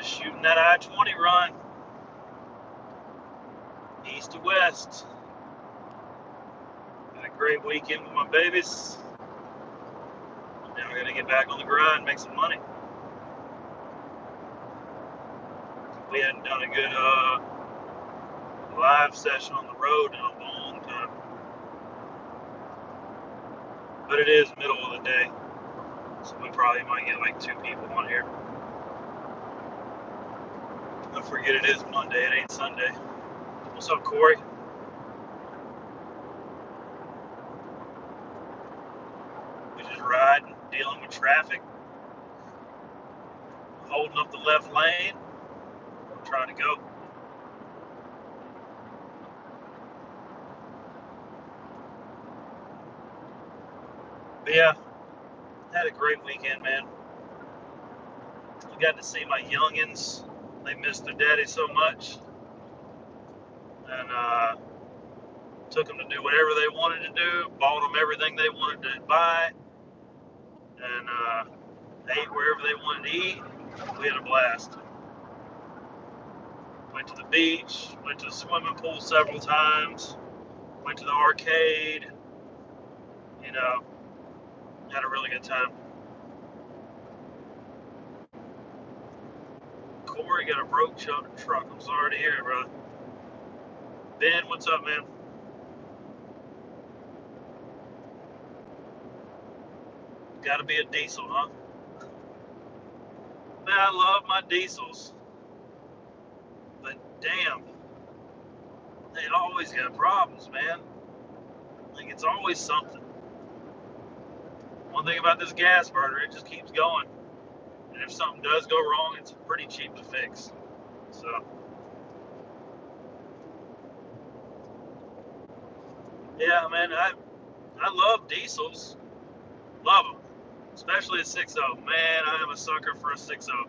shooting that I20 run, east to west. Had a great weekend with my babies. Now we're gonna get back on the grind, make some money. We hadn't done a good live session on the road in a long time. But it is middle of the day, so we probably might get like 2 people on here. Don't forget it is Monday, it ain't Sunday. What's up, Corey? We just riding, dealing with traffic, holding up the left lane, trying to go. But yeah, had a great weekend, man. I got to see my youngins. They missed their daddy so much. And took them to do whatever they wanted to do, bought them everything they wanted to buy, and ate wherever they wanted to eat. We had a blast. Went to the beach, went to the swimming pool several times, went to the arcade, you know, had a really good time. Corey got a broke truck. I'm sorry to hear it, brother. Ben, what's up, man? Gotta be a diesel, huh? Man, I love my diesels. But damn, they always got problems, man. Like, it's always something. One thing about this gas burner, it just keeps going. And if something does go wrong, it's pretty cheap to fix. So, yeah, man, I love diesels. Love them. Especially a 6.0. Man, I am a sucker for a 6.0.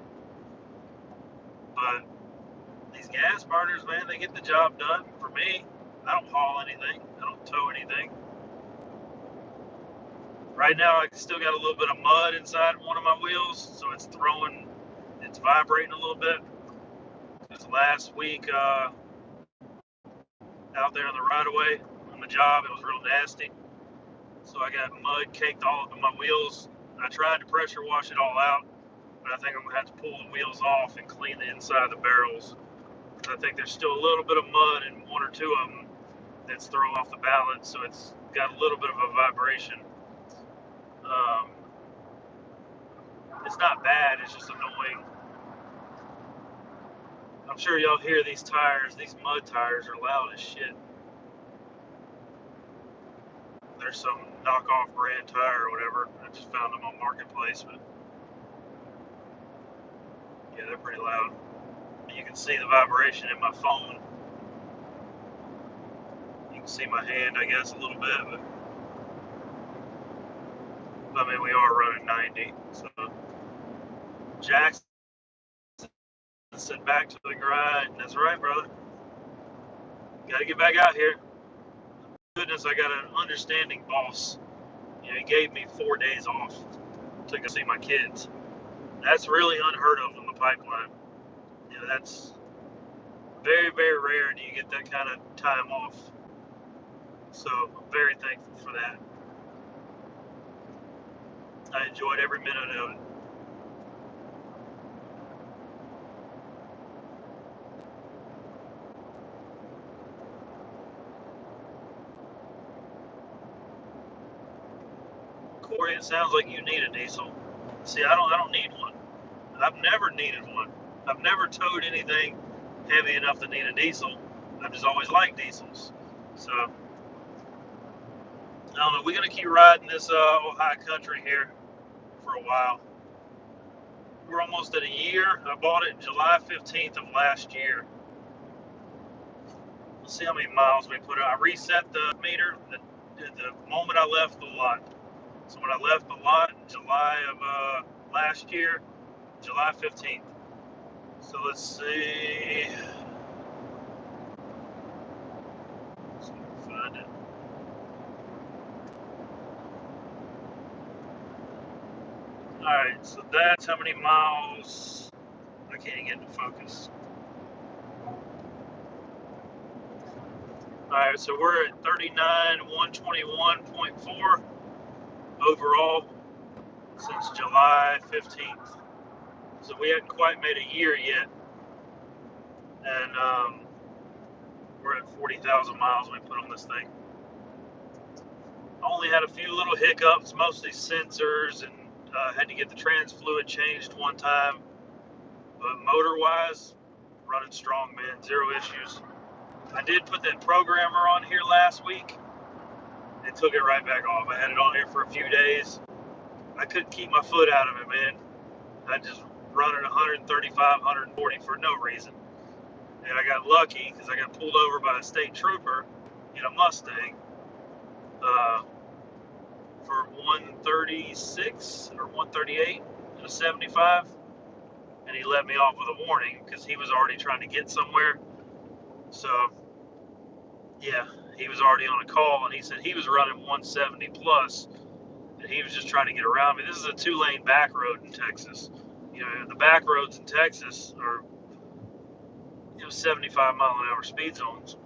But these gas burners, man, they get the job done for me. I don't haul anything. I don't tow anything. Right now, I still got a little bit of mud inside one of my wheels, so it's vibrating a little bit. Because last week, out there on the right-of-way on the job, it was real nasty. So I got mud caked all up in my wheels. I tried to pressure wash it all out, but I think I'm going to have to pull the wheels off and clean the inside of the barrels. I think there's still a little bit of mud in 1 or 2 of them that's thrown off the balance, so it's got a little bit of a vibration. It's not bad, it's just annoying. I'm sure y'all hear these tires, these mud tires are loud as shit. There's some knockoff brand tire or whatever. I just found them on Marketplace, but yeah, they're pretty loud. You can see the vibration in my phone. You can see my hand, I guess, a little bit, but I mean, we are running 90, so Jackson said back to the grind. That's right, brother. Got to get back out here. Goodness, I got an understanding boss. You know, he gave me 4 days off to go see my kids. That's really unheard of in the pipeline. You know, that's very, very rare do you get that kind of time off. So I'm very thankful for that. I enjoyed every minute of it. Corey, it sounds like you need a diesel. See, I don't need one. I've never needed one. I've never towed anything heavy enough to need a diesel. I've just always liked diesels. So, I don't know. We're going to keep riding this Ohio country here for a while. We're almost at a year. I bought it July 15th of last year. Let's see how many miles we put it. I reset the meter the moment I left the lot. So when I left the lot in July of last year, July 15th. So let's see. Let's find it. Alright, so that's how many miles I can't even get into focus. All right, so we're at 39,121.4 overall since July 15th. So we hadn't quite made a year yet. And we're at 40,000 miles we put on this thing. Only had a few little hiccups, mostly sensors, and had to get the trans fluid changed one time. But motor-wise, running strong, man. Zero issues. I did put that programmer on here last week. It took it right back off. I had it on here for a few days. I couldn't keep my foot out of it, man. I just running 135, 140 for no reason. And I got lucky because I got pulled over by a state trooper in a Mustang for 136 or 138 in a 75. And he let me off with a warning because he was already trying to get somewhere. So, yeah, he was already on a call, and he said he was running 170 plus, and he was just trying to get around me. This is a 2-lane back road in Texas. You know, the back roads in Texas are 75 mile an hour speed zones.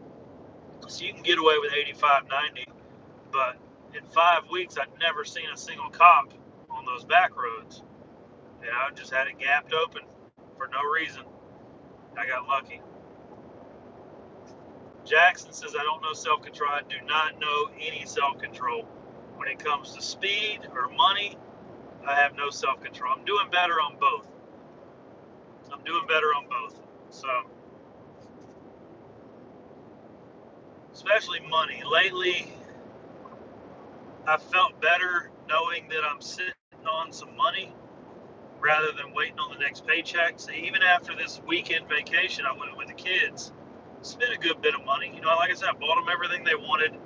So you can get away with 85, 90, but in 5 weeks, I'd never seen a single cop on those back roads. And I just had it gapped open for no reason. I got lucky. Jackson says, I don't know self-control. I do not know any self-control. When it comes to speed or money, I have no self-control. I'm doing better on both. So, especially money. Lately, I felt better knowing that I'm sitting on some money rather than waiting on the next paycheck. So even after this weekend vacation I went with the kids, spent a good bit of money. You know, like I said, I bought them everything they wanted,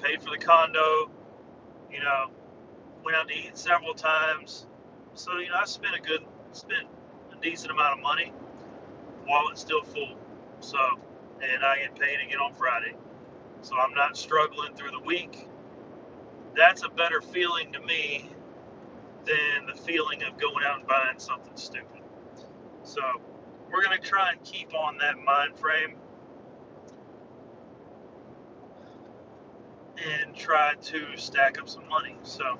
paid for the condo, you know, went out to eat several times. So, you know, I spent a decent amount of money. Wallet's still full. So, and I get paid again on Friday. So I'm not struggling through the week. That's a better feeling to me than the feeling of going out and buying something stupid. So we're going to try and keep on that mind frame and try to stack up some money. So,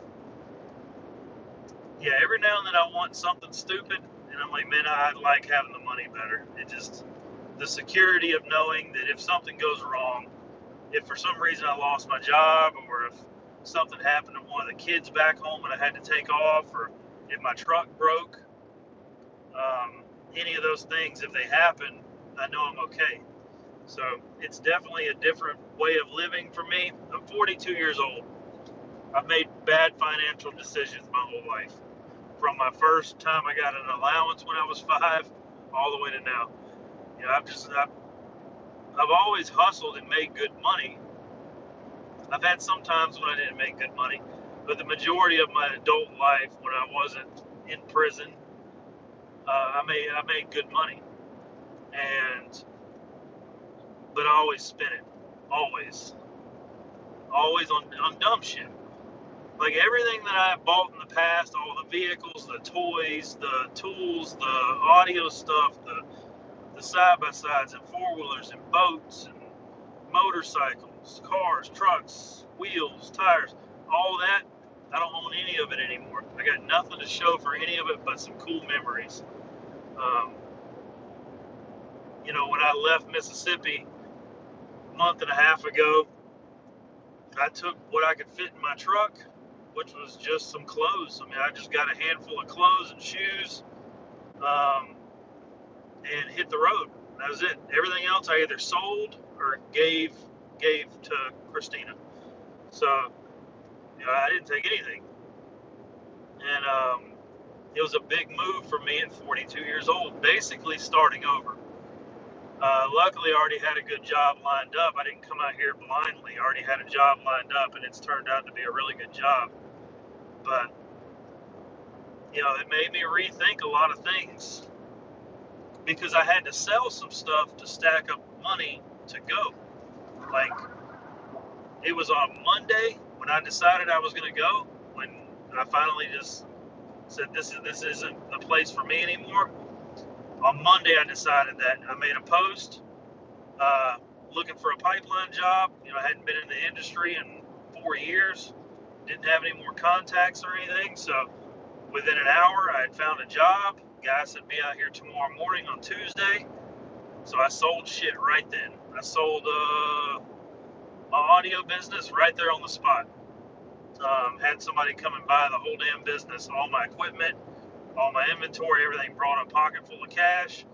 yeah, every now and then I want something stupid, and I'm like, man, I like having the money better. It just, the security of knowing that if something goes wrong, if for some reason I lost my job, or if something happened to one of the kids back home and I had to take off, or if my truck broke, any of those things, if they happen, I know I'm okay. So it's definitely a different way of living for me. I'm 42 years old. I've made bad financial decisions my whole life. From my first time I got an allowance when I was 5, all the way to now. You know, I've always hustled and made good money. I've had some times when I didn't make good money, but the majority of my adult life, when I wasn't in prison, I made good money, but I always spent it, always on dumb shit. Like everything that I bought in the past, all the vehicles, the toys, the tools, the audio stuff, the side-by-sides and four-wheelers and boats and motorcycles, cars, trucks, wheels, tires, all that, I don't own any of it anymore. I got nothing to show for any of it but some cool memories. You know, when I left Mississippi a month and a half ago, I took what I could fit in my truck, which was just some clothes. I mean, I just got a handful of clothes and shoes, and hit the road. That was it. Everything else I either sold or gave to Christina. So, you know, I didn't take anything. And it was a big move for me at 42 years old, basically starting over. Luckily, I already had a good job lined up. I didn't come out here blindly. I already had a job lined up, and it's turned out to be a really good job. But, you know, it made me rethink a lot of things because I had to sell some stuff to stack up money to go. Like, it was on Monday when I decided I was going to go, when I finally just said, this isn't the place for me anymore. On Monday, I decided that I made a post looking for a pipeline job. I hadn't been in the industry in 4 years, didn't have any more contacts or anything. So within an hour, I had found a job. Guy said, be out here tomorrow morning on Tuesday. So I sold shit right then. I sold my audio business right there on the spot. Had somebody come and buy the whole damn business, all my equipment, all my inventory, everything, brought a pocket full of cash,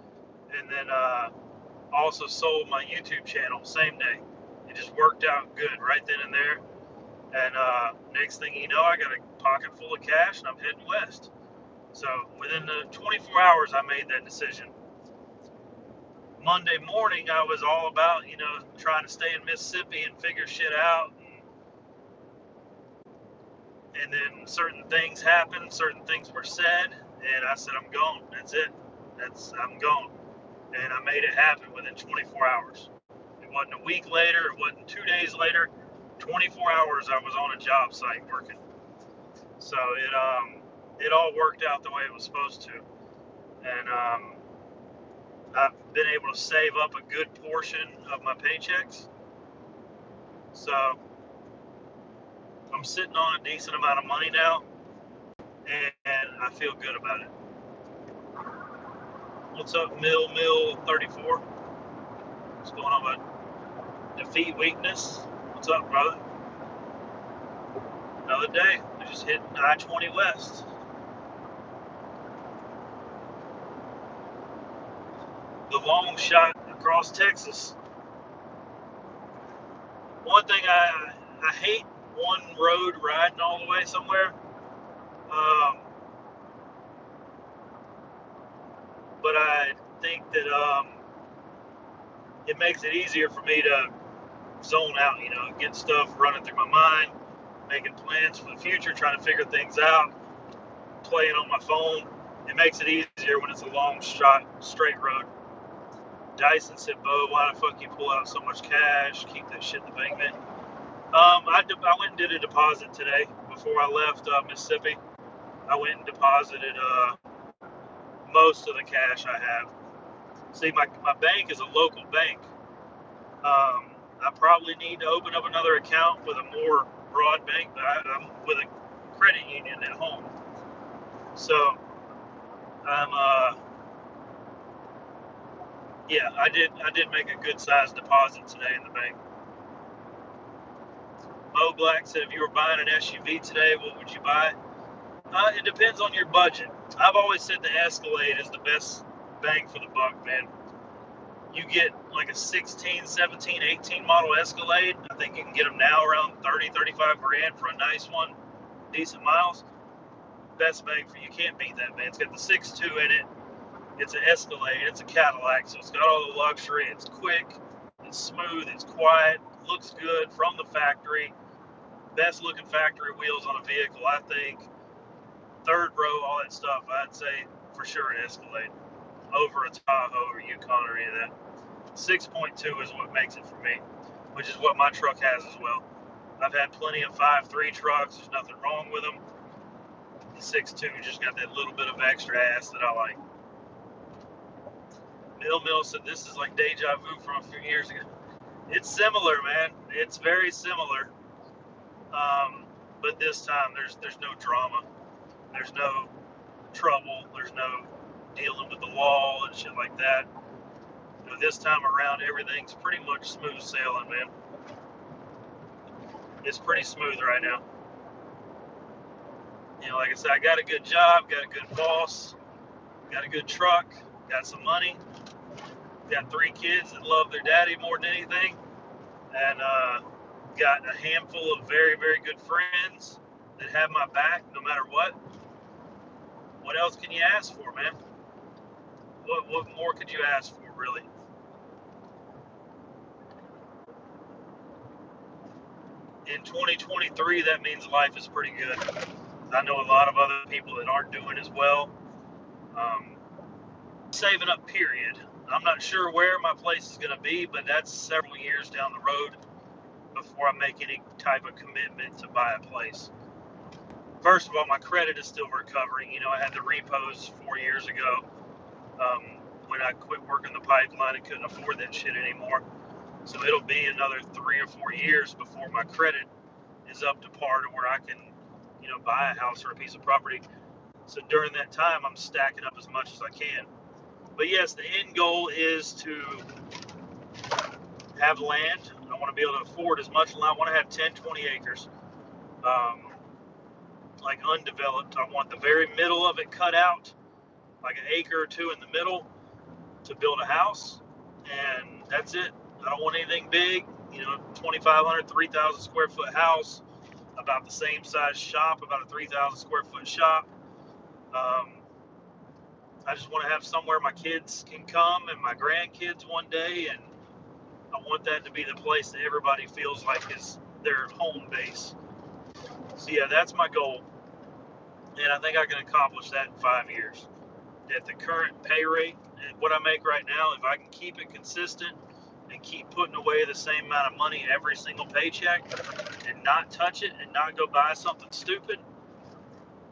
and then also sold my YouTube channel same day. It just worked out good right then and there. And next thing you know, I got a pocket full of cash and I'm heading west. So within the 24 hours, I made that decision. Monday morning, I was all about, trying to stay in Mississippi and figure shit out. And then certain things happened, certain things were said, and I said, I'm gone. That's it. I'm gone. And I made it happen within 24 hours. It wasn't a week later, it wasn't 2 days later. 24 hours I was on a job site working. So it all worked out the way it was supposed to. And I've been able to save up a good portion of my paychecks. So I'm sitting on a decent amount of money now, and I feel good about it. What's up, Mill 34? What's going on, bud? Defeat weakness. What's up, brother? Another day. We're just hitting I20 West. The long shot across Texas. One thing I hate one road riding all the way somewhere. But I think that it makes it easier for me to zone out, get stuff running through my mind, making plans for the future, trying to figure things out, playing on my phone. It makes it easier when it's a long shot, straight road. Dyson said, Bo, why the fuck you pull out so much cash? Keep that shit in the bank, man. I went and did a deposit today before I left Mississippi. I went and deposited most of the cash I have. See, my bank is a local bank. I probably need to open up another account with a more broad bank, but I'm with a credit union at home. So I'm yeah, I did make a good sized deposit today in the bank. Mo Black said, if you were buying an SUV today, what would you buy? It depends on your budget. I've always said the Escalade is the best bang for the buck, man. You get like a 16, 17, 18 model Escalade. I think you can get them now around 30, 35 grand for a nice one, decent miles. Best bang for you. Can't beat that, man. It's got the 6.2 in it. It's an Escalade. It's a Cadillac, so it's got all the luxury. It's quick. It's smooth. It's quiet. Looks good from the factory. Best looking factory wheels on a vehicle, I think. Third row, all that stuff. I'd say for sure an Escalade over a Tahoe or Yukon or any of that. 6.2 is what makes it for me, which is what my truck has as well. I've had plenty of 5.3 trucks. There's nothing wrong with them. The 6.2 just got that little bit of extra ass that I like. Mill said this is like deja vu from a few years ago. It's similar, man. It's very similar. But this time there's no drama. There's no trouble. There's no dealing with the law and shit like that. This time around, everything's pretty much smooth sailing, man. It's pretty smooth right now. Like I said, I got a good job, got a good boss, got a good truck, got some money, got 3 kids that love their daddy more than anything, and got a handful of very, very good friends that have my back no matter what. What else can you ask for, man? What more could you ask for, really? In 2023, that means life is pretty good. I know a lot of other people that aren't doing as well. Saving up, period. I'm not sure where my place is going to be, but that's several years down the road before I make any type of commitment to buy a place. First of all, my credit is still recovering. I had the repos 4 years ago. when I quit working the pipeline and couldn't afford that shit anymore. So it'll be another 3 or 4 years before my credit is up to par to where I can, buy a house or a piece of property. So during that time, I'm stacking up as much as I can. But yes, the end goal is to have land. I want to be able to afford as much land. I want to have 10, 20 acres, like undeveloped. I want the very middle of it cut out, like an acre or two in the middle to build a house. And that's it. I don't want anything big, 2,500, 3,000 square foot house, about the same size shop, about a 3,000 square foot shop. I just want to have somewhere my kids can come and my grandkids one day, and I want that to be the place that everybody feels like is their home base. So yeah, that's my goal, and I think I can accomplish that in 5 years. At the current pay rate and what I make right now, if I can keep it consistent and keep putting away the same amount of money every single paycheck and not touch it and not go buy something stupid,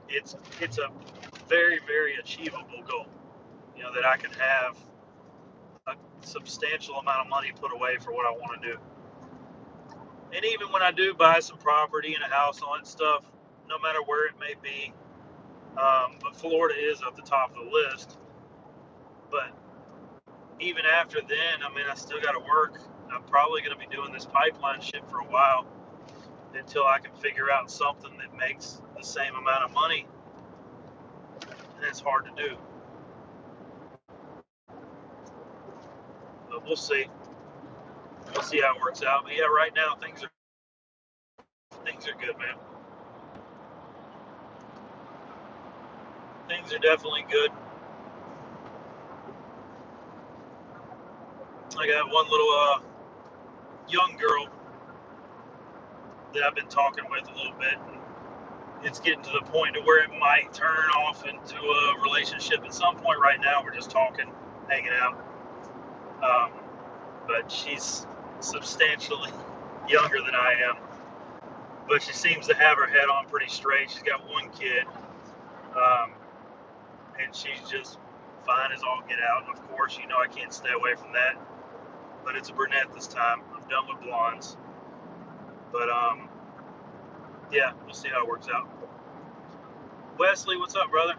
it's a very, very achievable goal. That I can have a substantial amount of money put away for what I want to do. And even when I do buy some property and a house and all that stuff, no matter where it may be, but Florida is at the top of the list. But even after then, I still got to work. I'm probably going to be doing this pipeline shit for a while until I can figure out something that makes the same amount of money. And it's hard to do. But we'll see. We'll see how it works out. But yeah, right now things are good, man. Things are definitely good. I got one little young girl that I've been talking with a little bit. It's getting to the point to where it might turn off into a relationship at some point. Right now, we're just talking, hanging out. But she's substantially younger than I am. But she seems to have her head on pretty straight. She's got one kid. And she's just fine as all get out. And of course, I can't stay away from that. But it's a brunette this time. I'm done with blondes. But yeah, we'll see how it works out. Wesley, what's up, brother?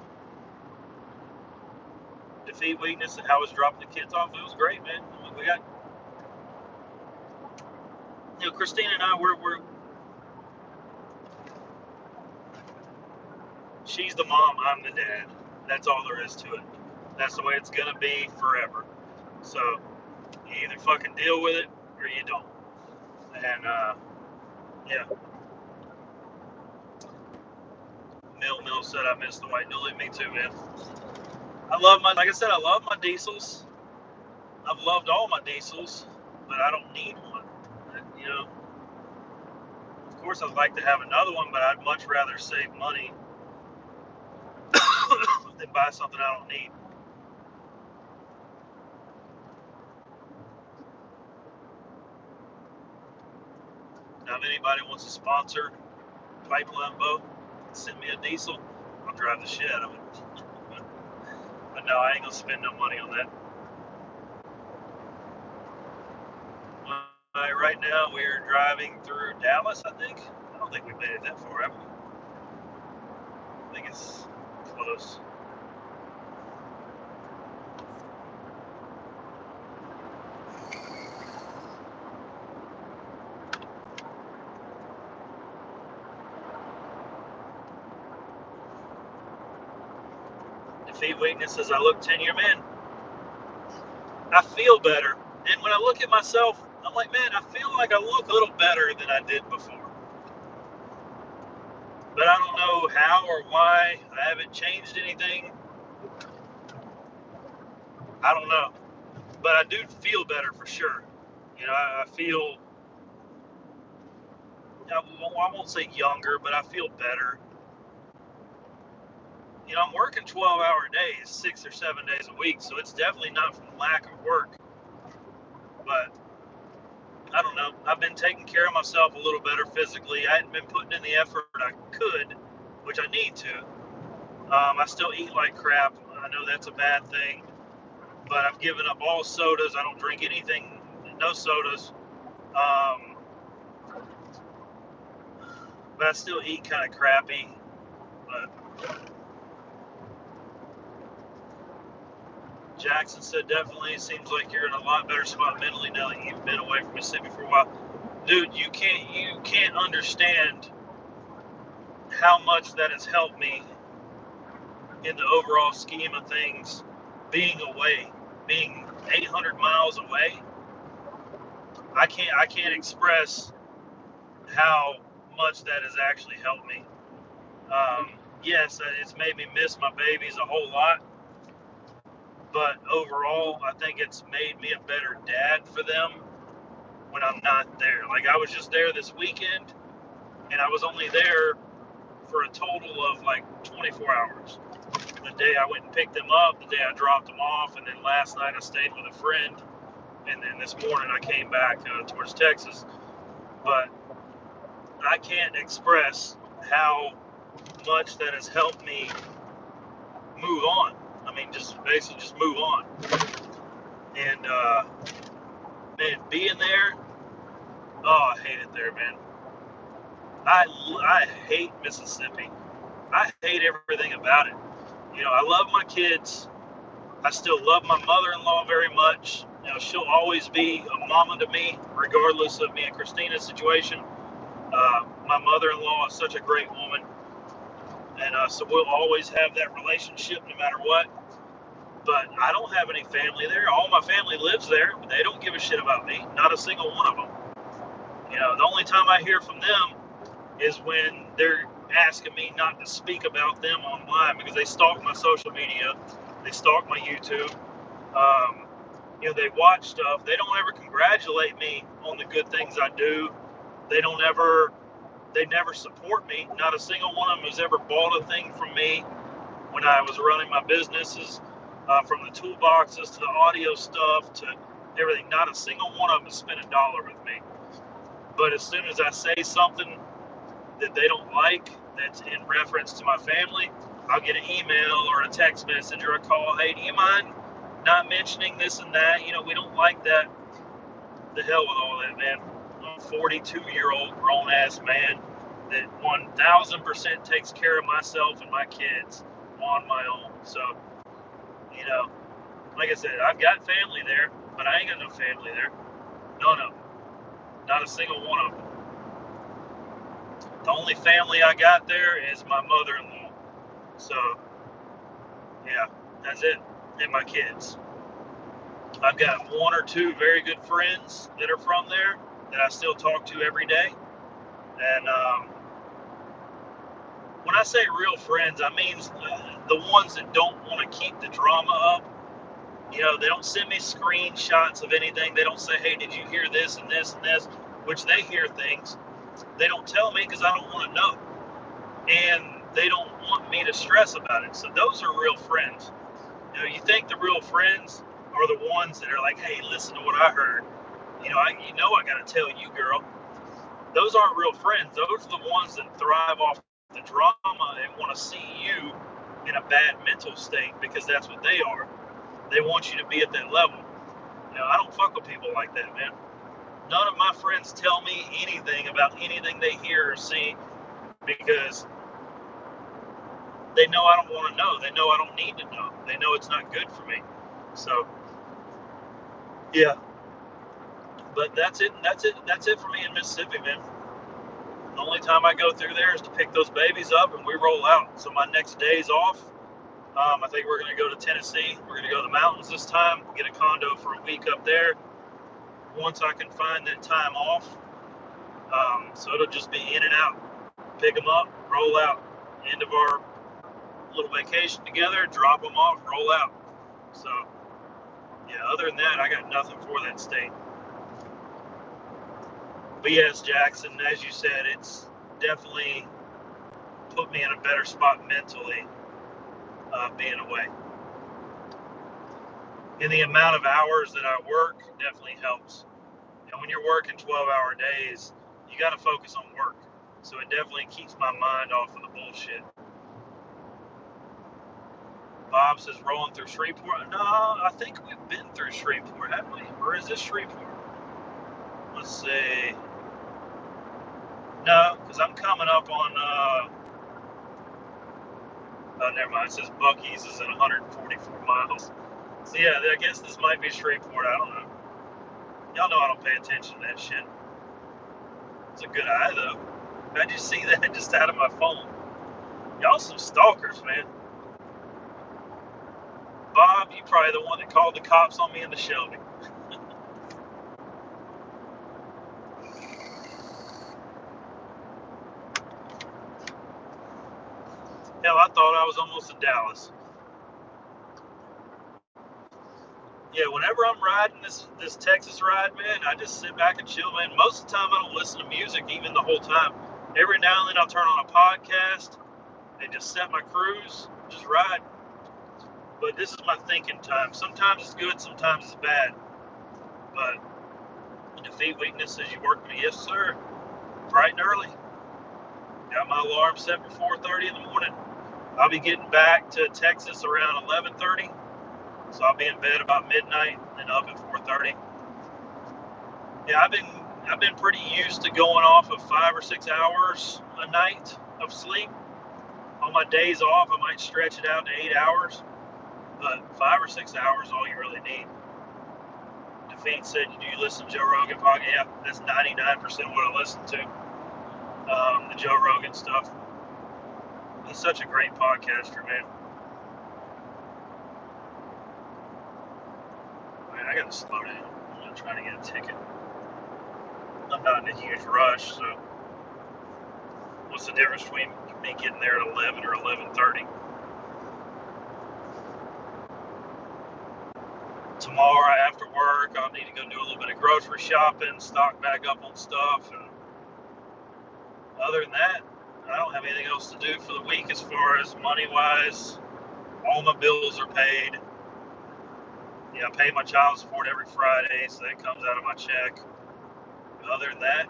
Defeat weakness and how was dropping the kids off. It was great, man. We got, Christina and I, we're she's the mom, I'm the dad. That's all there is to it. That's the way it's gonna be forever. So you either fucking deal with it or you don't. And yeah. Mill said I missed the white dually. Me too, man. Like I said, I love my diesels. I've loved all my diesels, but I don't need one. Of course I'd like to have another one, but I'd much rather save money than buy something I don't need. Now, if anybody wants to sponsor Pipeline Boat, send me a diesel, I'll drive the shit out of it. But no, I ain't gonna spend no money on that. Right now we're driving through Dallas, I think. I don't think we've made it that far, have we? I think it's close. Defeat weaknesses. I look 10-year man. I feel better. And when I look at myself, I'm like, man, I feel like I look a little better than I did before. But I don't know how or why. I haven't changed anything. I don't know. But I do feel better for sure. I feel, I won't say younger, but I feel better. I'm working 12-hour days, 6 or 7 days a week, so it's definitely not from lack of work. But I don't know. I've been taking care of myself a little better physically. I hadn't been putting in the effort I could, which I need to. I still eat like crap. I know that's a bad thing. but I've given up all sodas. I don't drink anything, no sodas. Um, but I still eat kind of crappy. But Jackson said definitely seems like you're in a lot better spot mentally now that you've been away from Mississippi for a while. Dude, you can't understand how much that has helped me in the overall scheme of things. Being away, being 800 miles away, I can't express how much that has actually helped me. Yes, it's made me miss my babies a whole lot, but overall, I think it's made me a better dad for them when I'm not there. Like, I was just there this weekend, and I was only there for a total of like 24 hours. The day I went and picked them up, the day I dropped them off, and then last night I stayed with a friend, and then this morning I came back towards Texas. But I can't express how much that has helped me move on. I mean, just basically just move on. And man, being there, oh, I hate it there, man. I hate Mississippi. I hate everything about it. You know, I love my kids. I still love my mother-in-law very much. You know, she'll always be a mama to me, regardless of me and Christina's situation. My mother-in-law is such a great woman, and so we'll always have that relationship no matter what. But I don't have any family there. All my family lives there, but they don't give a shit about me. Not a single one of them. You know, the only time I hear from them is when they're asking me not to speak about them online because they stalk my social media, they stalk my YouTube. You know, they watch stuff. They don't ever congratulate me on the good things I do. They never support me. Not a single one of them has ever bought a thing from me when I was running my businesses, from the toolboxes to the audio stuff to everything. Not a single one of them has spent $1 with me. But as soon as I say something that they don't like, that's in reference to my family, I'll get an email or a text message or a call. Hey, do you mind not mentioning this and that? You know, we don't like that. The hell with all that, man. I'm a 42-year-old grown-ass man that 1,000% takes care of myself and my kids on my own. So, you know, like I said, I've got family there, but I ain't got no family there. None of them. Not a single one of them. The only family I got there is my mother-in-law. So, yeah, that's it. And my kids. I've got one or two very good friends that are from there that I still talk to every day. And when I say real friends, I mean the ones that don't want to keep the drama up. You know, they don't send me screenshots of anything. They don't say, hey, did you hear this and this and this? Which they hear things. They don't tell me because I don't want to know. And they don't want me to stress about it. So those are real friends. You know, you think the real friends are the ones that are like, hey, listen to what I heard. You know, I got to tell you, girl. Those aren't real friends. Those are the ones that thrive off the drama and want to see you in a bad mental state because that's what they are. They want you to be at that level. You know, I don't fuck with people like that, man. None of my friends tell me anything about anything they hear or see because they know I don't want to know. They know I don't need to know. They know it's not good for me. So, yeah. But that's it. That's it for me in Mississippi, man. The only time I go through there is to pick those babies up and we roll out. So my next day's off. I think we're going to go to Tennessee. We're going to go to the mountains this time, get a condo for a week up there. Once I can find that time off. So it'll just be in and out. Pick them up, roll out. End of our little vacation together, drop them off, roll out. So, yeah, other than that, I got nothing for that state. But yes, Jackson, as you said, it's definitely put me in a better spot mentally being away. And the amount of hours that I work definitely helps. And when you're working 12-hour days, you got to focus on work. So it definitely keeps my mind off of the bullshit. Bob says rolling through Shreveport. No, I think we've been through Shreveport, haven't we? Or is this Shreveport? Let's see. No, because I'm coming up on, oh, never mind. It says Bucky's is at 144 miles. So yeah, I guess this might be Shreveport. I don't know. Y'all know I don't pay attention to that shit. It's a good eye, though. How'd you see that just out of my phone? Y'all some stalkers, man. Bob, you probably the one that called the cops on me in the Shelby. Hell, I thought I was almost in Dallas. Yeah, whenever I'm riding this Texas ride, man, I just sit back and chill, man. Most of the time, I don't listen to music even the whole time. Every now and then, I'll turn on a podcast and just set my cruise, just ride. But this is my thinking time. Sometimes it's good, sometimes it's bad. But defeat weaknesses, you work with me, yes, sir. Bright and early. Got my alarm set for 4:30 in the morning. I'll be getting back to Texas around 11:30. So I'll be in bed about midnight and up at 4:30. Yeah, I've been pretty used to going off of 5 or 6 hours a night of sleep. On my days off, I might stretch it out to 8 hours, but 5 or 6 hours is all you really need. Defeat said, "Do you listen to Joe Rogan podcast?" Yeah, that's 99% what I listen to. The Joe Rogan stuff. He's such a great podcaster, man. Man, I gotta slow down. I'm not trying to get a ticket. I'm not in a huge rush, so what's the difference between me getting there at 11 or 11:30? Tomorrow after work, I'll need to go do a little bit of grocery shopping, stock back up on stuff, and other than that, I don't have anything else to do for the week as far as money-wise. All my bills are paid. Yeah, I pay my child support every Friday, so that comes out of my check. Other than that,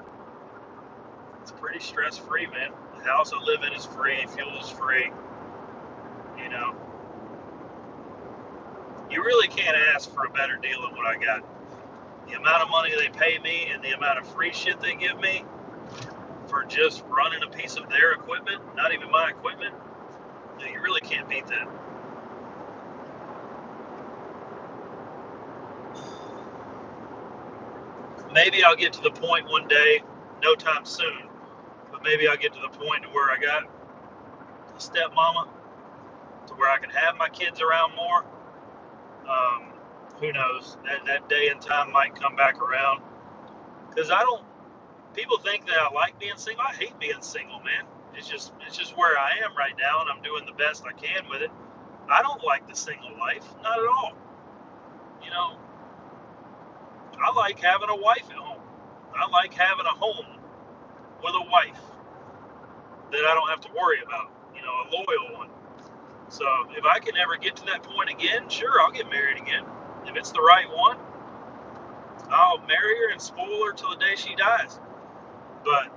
it's pretty stress-free, man. The house I live in is free, fuel is free. You know, you really can't ask for a better deal than what I got. The amount of money they pay me and the amount of free shit they give me for just running a piece of their equipment, not even my equipment, you really can't beat that. Maybe I'll get to the point one day, no time soon, but maybe I'll get to the point where I got a stepmama to where I can have my kids around more. Who knows? That day and time might come back around. Because people think that I like being single. I hate being single, man. It's just where I am right now, and I'm doing the best I can with it. I don't like the single life, not at all. You know, I like having a wife at home. I like having a home with a wife that I don't have to worry about, a loyal one. So if I can ever get to that point again, sure, I'll get married again. If it's the right one, I'll marry her and spoil her till the day she dies. But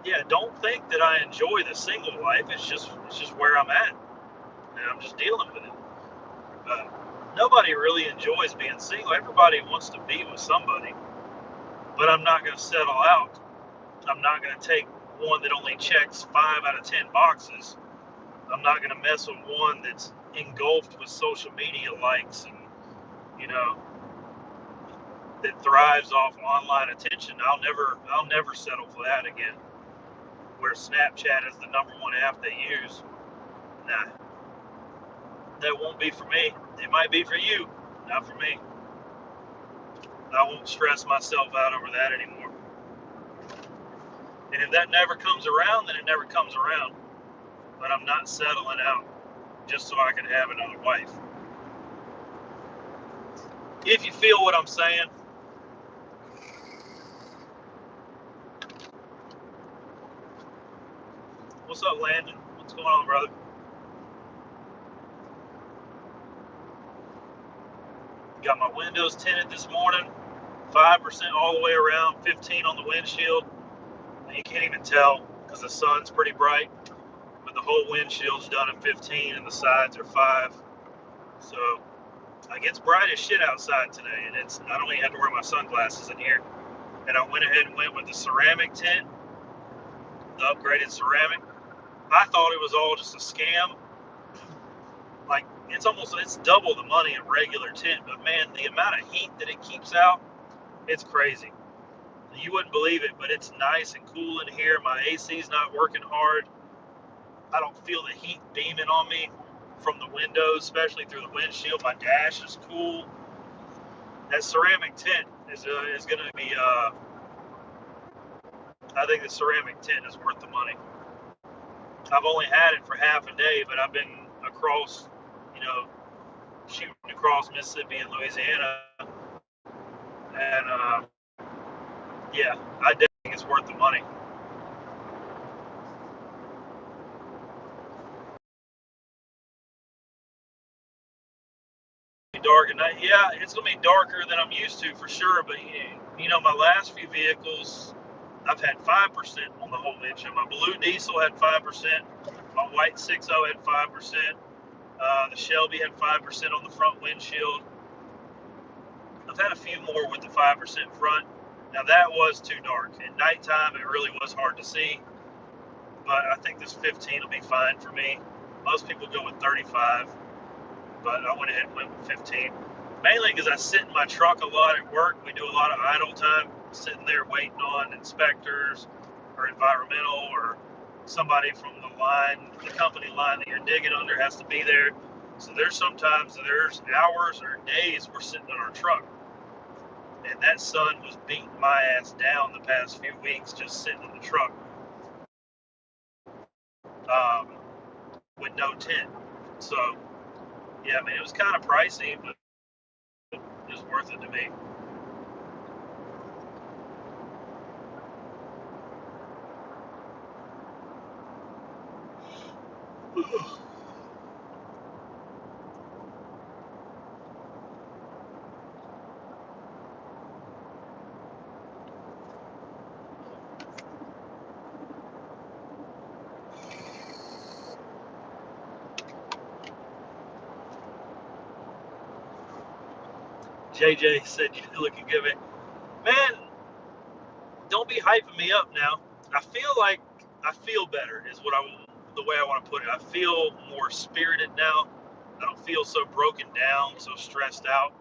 yeah, don't think that I enjoy the single life. It's just where I'm at, and I'm just dealing with it. Nobody really enjoys being single. Everybody wants to be with somebody, but I'm not going to settle out. I'm not going to take one that only checks 5 out of 10 boxes. I'm not going to mess with one that's engulfed with social media likes and, that thrives off online attention. I'll never settle for that again. Where Snapchat is the #1 app they use. Nah, that won't be for me. It might be for you, not for me. I won't stress myself out over that anymore. And if that never comes around, then it never comes around. But I'm not settling out just so I can have another wife. If you feel what I'm saying. What's up, Landon? What's going on, brother? Got my windows tinted this morning. 5% all the way around, 15 on the windshield. And you can't even tell because the sun's pretty bright. But the whole windshield's done at 15 and the sides are 5. So it gets bright as shit outside today, and I don't even have to wear my sunglasses in here. And I went ahead and went with the ceramic tent, the upgraded ceramic. I thought it was all just a scam. Like it's double the money of regular tent, but man, the amount of heat that it keeps out, it's crazy. You wouldn't believe it, but it's nice and cool in here. My AC's not working hard. I don't feel the heat beaming on me from the windows, especially through the windshield. My dash is cool. That ceramic tent is going to be. I think the ceramic tent is worth the money. I've only had it for half a day, but I've been across, shooting across Mississippi and Louisiana, and yeah, I definitely think it's worth the money. Dark at night, yeah, it's gonna be darker than I'm used to for sure. But my last few vehicles, I've had 5% on the whole windshield. My blue diesel had 5%. My white 6.0 had 5%. The Shelby had 5% on the front windshield. I've had a few more with the 5% front. Now that was too dark. At nighttime, it really was hard to see. But I think this 15 will be fine for me. Most people go with 35, but I went ahead and went with 15. Mainly because I sit in my truck a lot at work. We do a lot of idle time, sitting there waiting on inspectors or environmental or somebody from the company line that you're digging under has to be there. So there's hours or days we're sitting in our truck. And that sun was beating my ass down the past few weeks just sitting in the truck with no tent. So, yeah, I mean, it was kind of pricey, but it was worth it to me. JJ said you're looking good, man. Don't be hyping me up now. I feel better is the way I want to put it. I feel more spirited now. I don't feel so broken down, so stressed out.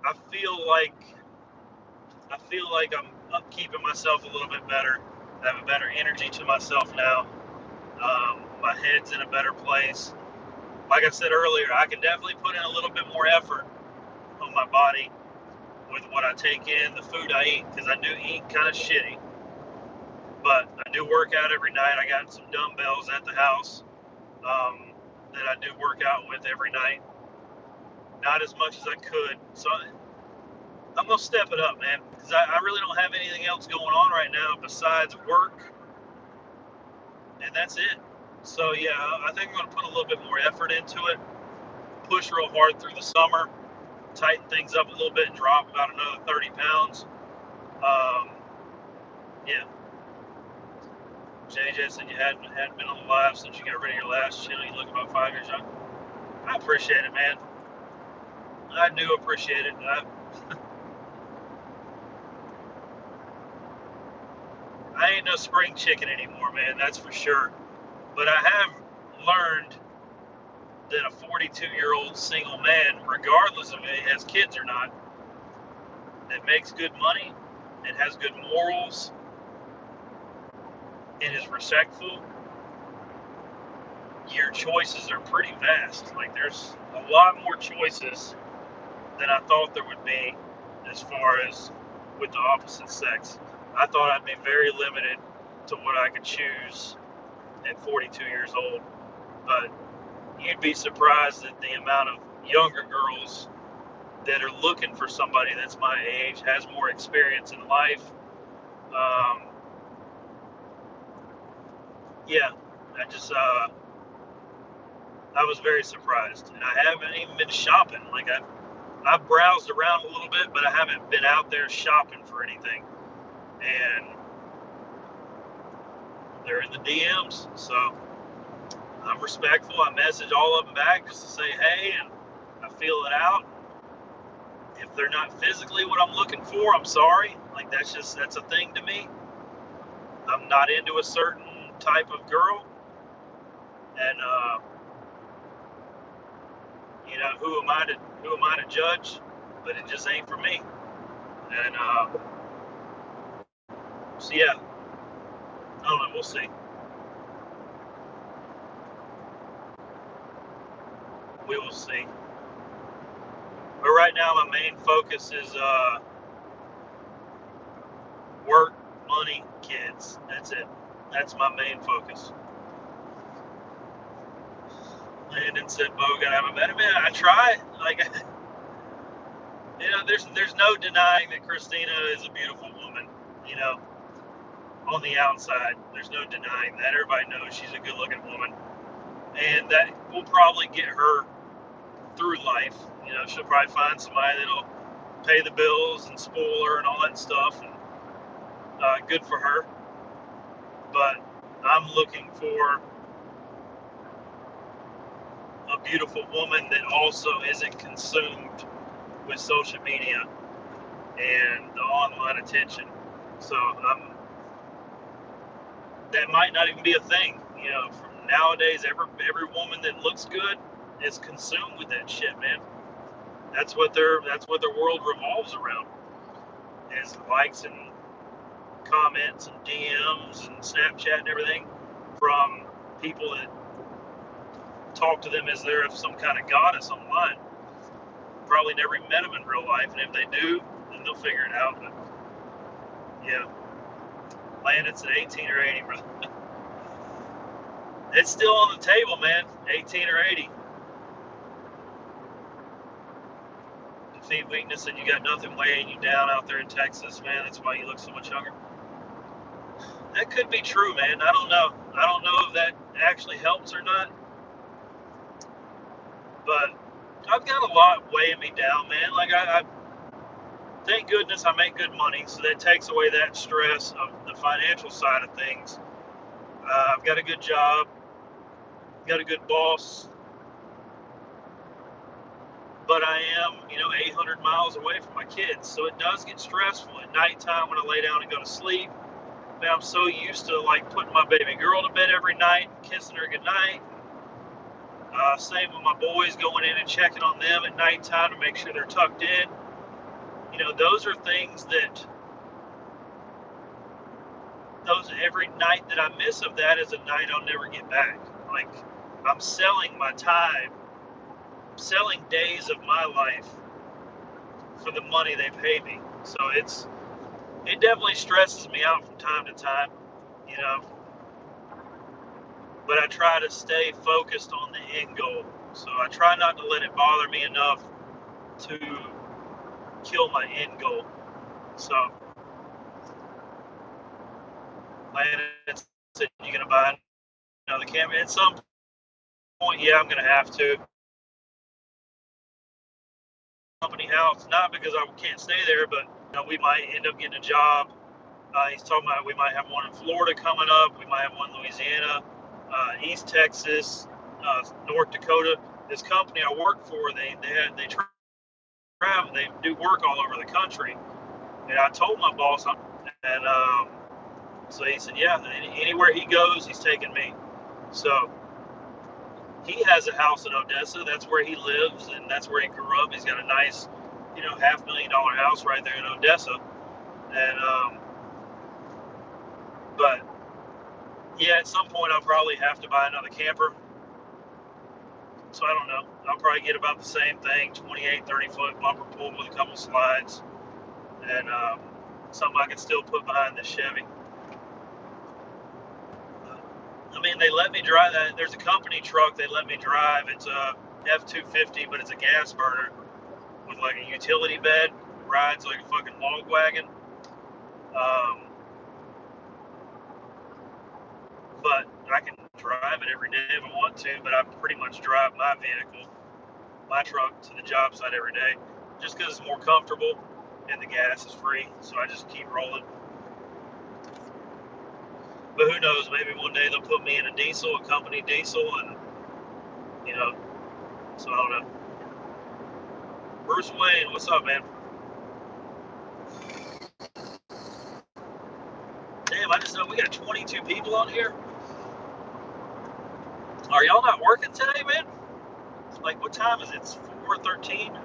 I feel like I'm keeping myself a little bit better. I have a better energy to myself now. My head's in a better place. Like I said earlier, I can definitely put in a little bit more effort on my body with what I take in, the food I eat, because I do eat kind of shitty. But I do work out every night. I got some dumbbells at the house that I do work out with every night. Not as much as I could. So I'm going to step it up, man, because I really don't have anything else going on right now besides work. And that's it. So, yeah, I think I'm going to put a little bit more effort into it, push real hard through the summer, tighten things up a little bit, and drop about another 30 pounds. Yeah. JJ said you hadn't been on the live since you got rid of your last channel. You look about 5 years young. I appreciate it, man. I do appreciate it. I ain't no spring chicken anymore, man. That's for sure. But I have learned that a 42-year-old single man, regardless of if he has kids or not, that makes good money and has good morals and is respectful, your choices are pretty vast. Like, there's a lot more choices than I thought there would be as far as with the opposite sex. I thought I'd be very limited to what I could choose at 42 years old, but you'd be surprised at the amount of younger girls that are looking for somebody that's my age, has more experience in life. Yeah, I was very surprised, and I haven't even been shopping. Like I've browsed around a little bit, but I haven't been out there shopping for anything. And they're in the DMs, so I'm respectful. I message all of them back just to say, hey, and I feel it out. If they're not physically what I'm looking for, I'm sorry. Like, that's a thing to me. I'm not into a certain type of girl. And, who am I to judge? But it just ain't for me. And, so yeah, I don't know. We'll see. We will see. But right now, my main focus is work, money, kids. That's it. That's my main focus. Landon said, Bogan, I haven't met him. Man, I try. Like, there's no denying that Christina is a beautiful woman. On the outside, there's no denying that. Everybody knows she's a good-looking woman, and that will probably get her through life. She'll probably find somebody that'll pay the bills and spoil her and all that stuff, and good for her. But I'm looking for a beautiful woman that also isn't consumed with social media and the online attention. So that might not even be a thing. From nowadays, every woman that looks good is consumed with that shit, man. That's what their world revolves around, is likes and comments and DMs and Snapchat and everything from people that talk to them as they're some kind of goddess online. Probably never even met them in real life, and if they do, then they'll figure it out. But yeah, Landon's at 18 or 80, brother. It's still on the table, man. 18 or 80. Defeat weakness, and you got nothing weighing you down out there in Texas, man. That's why you look so much younger. That could be true, man. I don't know. I don't know if that actually helps or not. But I've got a lot weighing me down, man. Like, I thank goodness I make good money, so that takes away that stress of the financial side of things. I've got a good job, got a good boss, but I am, 800 miles away from my kids, so it does get stressful at nighttime when I lay down and go to sleep. Man, I'm so used to, like, putting my baby girl to bed every night, kissing her goodnight. Same with my boys, going in and checking on them at nighttime to make sure they're tucked in. Those are things that, every night that I miss of that is a night I'll never get back. Like, I'm selling my time, selling days of my life for the money they pay me. So it definitely stresses me out from time to time, but I try to stay focused on the end goal. So I try not to let it bother me enough to kill my end goal. So, Landon said, you going to buy another camera? At some point, yeah, I'm going to have to. Company house, not because I can't stay there, but we might end up getting a job. He's talking about we might have one in Florida coming up. We might have one in Louisiana, East Texas, North Dakota. This company I work for, they travel, they do work all over the country. And I told my boss, and so he said, yeah, anywhere he goes, he's taking me. So he has a house in Odessa. That's where he lives, and that's where he grew up. He's got a nice, $500,000 house right there in Odessa. And but yeah, at some point I'll probably have to buy another camper. So I don't know. I'll probably get about the same thing, 28, 30-foot bumper pool with a couple slides, and something I can still put behind the Chevy. I mean, they let me drive that. There's a company truck they let me drive. It's a F-250, but it's a gas burner with like a utility bed. Rides like a fucking log wagon. But I can drive it every day if I want to, but I pretty much drive my vehicle, my truck, to the job site every day just because it's more comfortable and the gas is free, so I just keep rolling. But who knows? Maybe one day they'll put me in a diesel, a company diesel, and you know. So I don't know. Bruce Wayne, what's up, man? Damn, I just know we got 22 people on here. Are y'all not working today, man? Like, what time is it? It's 4:13.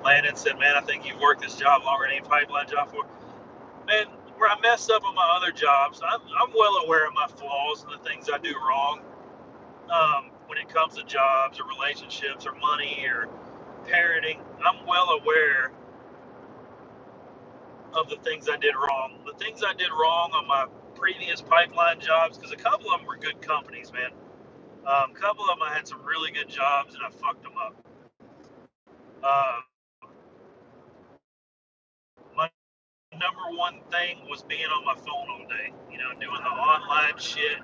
Landon said, man, I think you've worked this job longer than any pipeline job for. Man, where I messed up on my other jobs, I'm well aware of my flaws and the things I do wrong. When it comes to jobs or relationships or money or parenting, I'm well aware of the things I did wrong. The things I did wrong on my previous pipeline jobs, because a couple of them were good companies, man. A couple of them I had some really good jobs and I fucked them up. Uh, my number one thing was being on my phone all day, doing the online shit,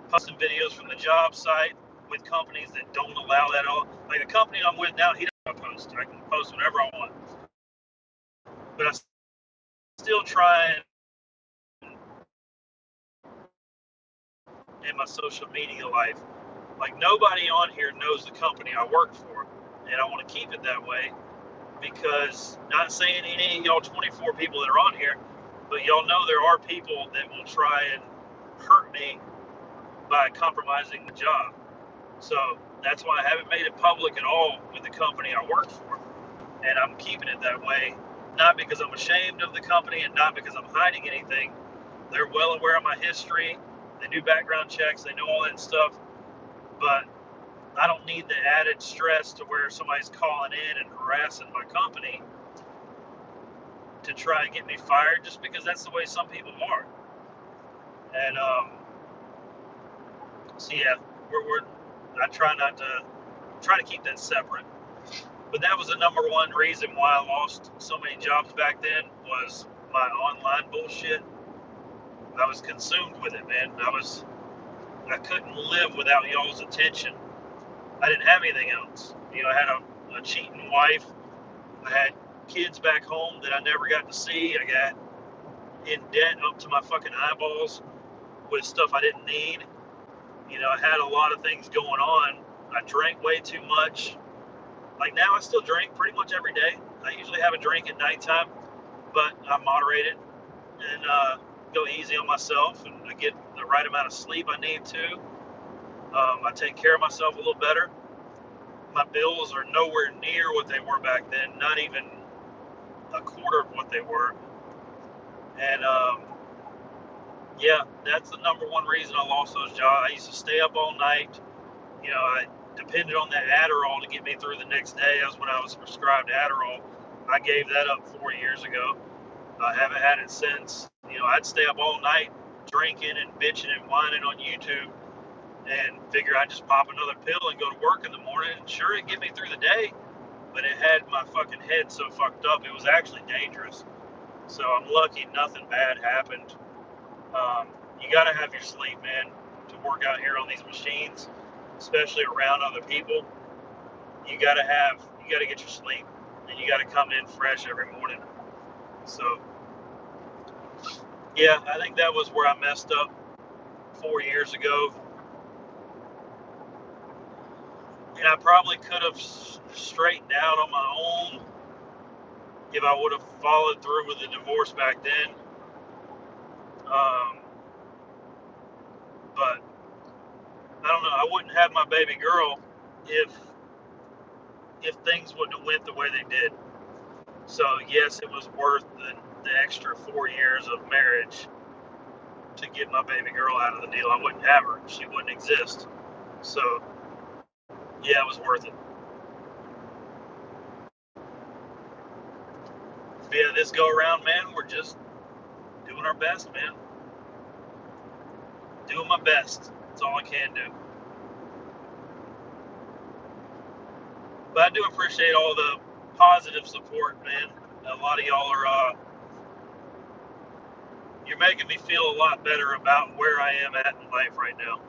posting videos from the job site with companies that don't allow that all. Like the company I'm with now, he doesn't post. I can post whatever I want. But I still try and in my social media life. Like nobody on here knows the company I work for. And I want to keep it that way because not saying any of y'all 24 people that are on here, but y'all know there are people that will try and hurt me by compromising the job. So that's why I haven't made it public at all with the company I work for. And I'm keeping it that way, not because I'm ashamed of the company and not because I'm hiding anything. They're well aware of my history. They do background checks. They know all that stuff. But I don't need the added stress to where somebody's calling in and harassing my company to try and get me fired just because that's the way some people are. And so yeah, I try to keep that separate. But that was the number one reason why I lost so many jobs back then was my online bullshit. I was consumed with it, man. I couldn't live without y'all's attention. I didn't have anything else. I had a cheating wife. I had kids back home that I never got to see. I got in debt up to my fucking eyeballs with stuff I didn't need. I had a lot of things going on. I drank way too much. Like now I still drink pretty much every day. I usually have a drink at nighttime, but I moderate it and go easy on myself and I get the right amount of sleep I need to. I take care of myself a little better. My bills are nowhere near what they were back then, not even a quarter of what they were. And yeah, that's the number one reason I lost those jobs. I used to stay up all night. I depended on that Adderall to get me through the next day. That's when I was prescribed Adderall. I gave that up 4 years ago. I haven't had it since. I'd stay up all night drinking and bitching and whining on YouTube and figure I'd just pop another pill and go to work in the morning. And sure, it'd get me through the day, but it had my fucking head so fucked up, it was actually dangerous. So I'm lucky nothing bad happened. You got to have your sleep, man, to work out here on these machines, especially around other people. You got to get your sleep, and you got to come in fresh every morning. So, yeah, I think that was where I messed up 4 years ago. And I probably could have straightened out on my own if I would have followed through with the divorce back then. But I don't know. I wouldn't have my baby girl if things wouldn't have went the way they did. So yes, it was worth the extra 4 years of marriage to get my baby girl out of the deal. I wouldn't have her. She wouldn't exist. So yeah, it was worth it. But yeah, this go around, man, we're just doing our best, man. Doing my best. That's all I can do. But I do appreciate all the positive support, man. A lot of y'all are, you're making me feel a lot better about where I am at in life right now.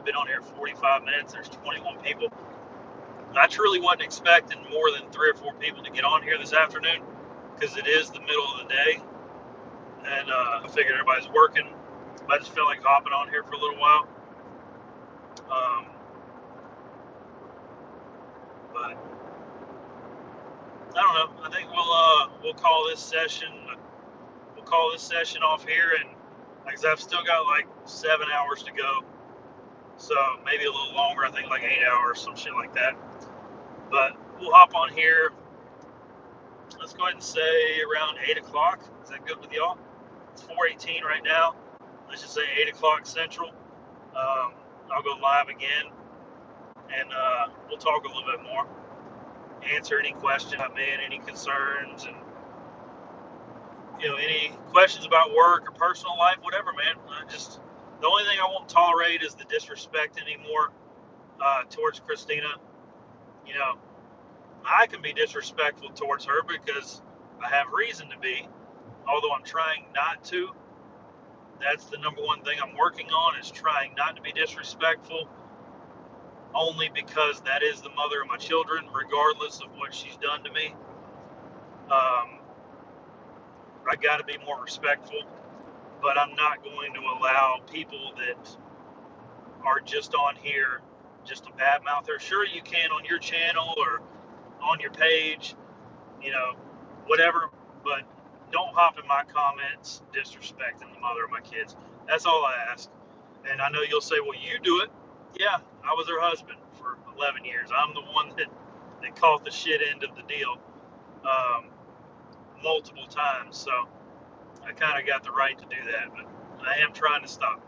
I've been on here 45 minutes. There's 21 people. I truly wasn't expecting more than 3 or 4 people to get on here this afternoon because it is the middle of the day, and I figured everybody's working. I just felt like hopping on here for a little while. But I don't know. I think we'll call this session. We'll call this session off here, and like I said, I've still got like 7 hours to go, so maybe a little longer. I think like 8 hours, some shit like that. But we'll hop on here. Let's go ahead and say around 8 o'clock. Is that good with y'all? It's 4:18 right now. Let's just say 8 o'clock Central. I'll go live again, and we'll talk a little bit more. Answer any question I made, any concerns, and any questions about work or personal life, whatever, man. The only thing I won't tolerate is the disrespect anymore towards Christina. I can be disrespectful towards her because I have reason to be, although I'm trying not to. That's the number one thing I'm working on, is trying not to be disrespectful, only because that is the mother of my children, regardless of what she's done to me. I got to be more respectful, but I'm not going to allow people that are just on here just to badmouth her. Sure, you can on your channel or on your page, whatever, but don't hop in my comments disrespecting the mother of my kids. That's all I ask. And I know you'll say, well, you do it. Yeah, I was her husband for 11 years. I'm the one that caught the shit end of the deal multiple times. So I kind of got the right to do that, but I am trying to stop.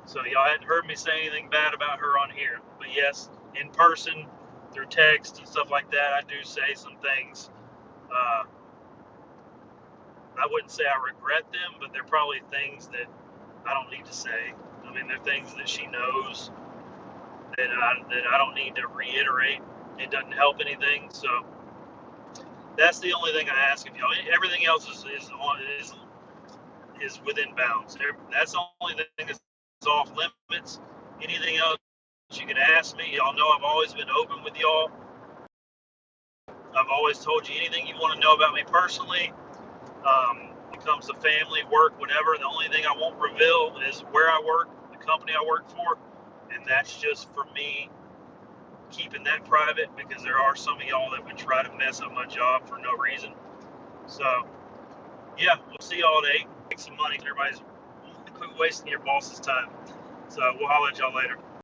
So y'all hadn't heard me say anything bad about her on here. But yes, in person, through text and stuff like that, I do say some things. I wouldn't say I regret them, but they're probably things that I don't need to say. I mean, they're things that she knows that I don't need to reiterate. It doesn't help anything. So that's the only thing I ask of y'all. Everything else is within bounds. That's the only thing that's off limits. Anything else you can ask me. Y'all know I've always been open with y'all. I've always told you anything you want to know about me personally. When it comes to family, work, whatever, the only thing I won't reveal is where I work, the company I work for, and that's just for me keeping that private, because there are some of y'all that would try to mess up my job for no reason. So, yeah, we'll see y'all at 8. Make some money. Everybody's quit wasting your boss's time. So we'll holler at y'all later.